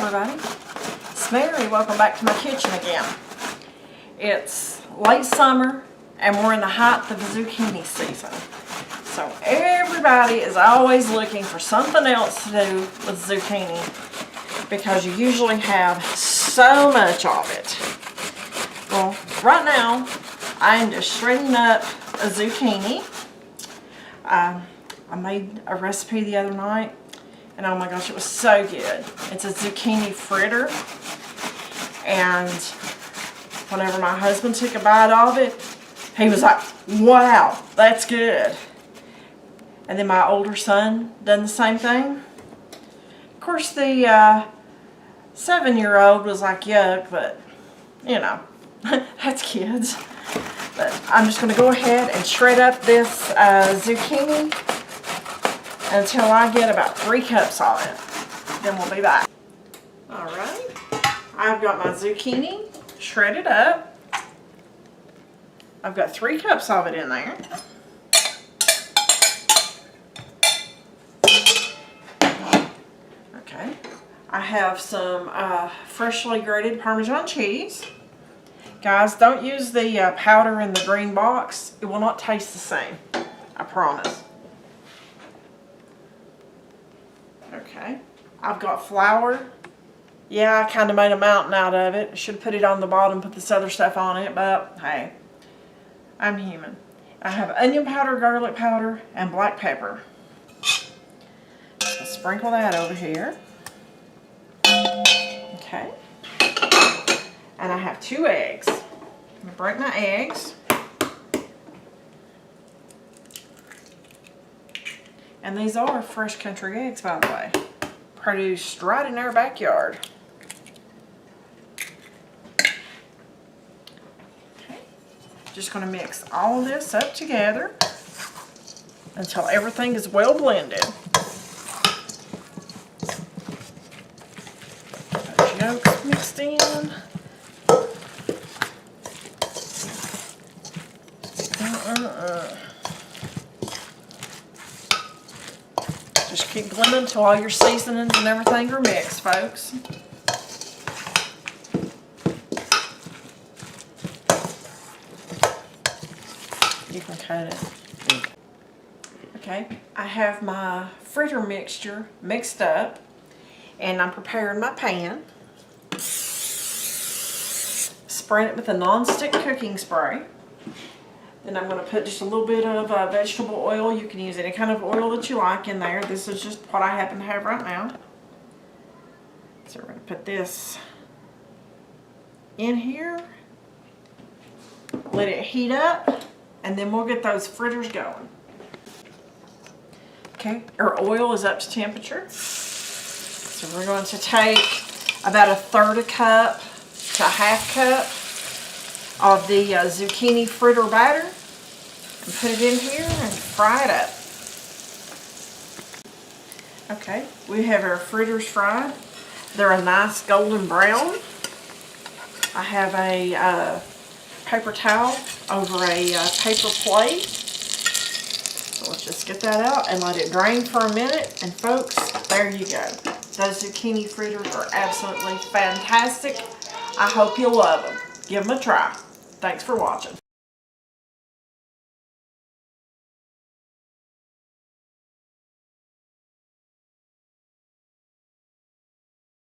everybody, it's Mary. Welcome back to my kitchen again. It's late summer and we're in the height of the zucchini season. So everybody is always looking for something else to do with zucchini because you usually have so much of it. Well, right now I am just shredding up a zucchini. I made a recipe the other night and oh my gosh, it was so good. It's a zucchini fritter, and whenever my husband took a bite of it, he was like, wow, that's good. And then my older son done the same thing. Of course, the 7-year-old was like, yuck, but you know, that's kids. But I'm just going to go ahead and shred up this zucchini until I get about 3 cups of it. Then we'll be back. Alright, I've got my zucchini shredded up. I've got 3 cups of it in there. Okay, I have some freshly grated Parmesan cheese. Guys, don't use the powder in the green box. It will not taste the same, I promise. Okay, I've got flour. Yeah, I kind of made a mountain out of it. Should have put it on the bottom, put this other stuff on it, but hey, I'm human. I have onion powder, garlic powder, and black pepper. I'll sprinkle that over here. Okay. And I have 2 eggs. I'm going to break my eggs. And these are fresh country eggs, by the way. Produced right in our backyard. Okay. Just going to mix all this up together until everything is well blended. Those yolks mixed in. Just keep blending until all your seasonings and everything are mixed, folks. You can cut it. Okay, I have my fritter mixture mixed up and I'm preparing my pan. Spraying it with a non-stick cooking spray. Then I'm going to put just a little bit of vegetable oil. You can use any kind of oil that you like in there. This is just what I happen to have right now. So we're going to put this in here. Let it heat up. And then we'll get those fritters going. Okay, our oil is up to temperature. So we're going to take about 1/3 cup to 1/2 cup of the zucchini fritter batter and put it in here and fry it up. Okay, we have our fritters fried. They're a nice golden brown. I have a paper towel over a paper plate. So let's just get that out and let it drain for a minute. And folks, there you go. Those zucchini fritters are absolutely fantastic. I hope you'll love them. Give them a try. Thanks for watching.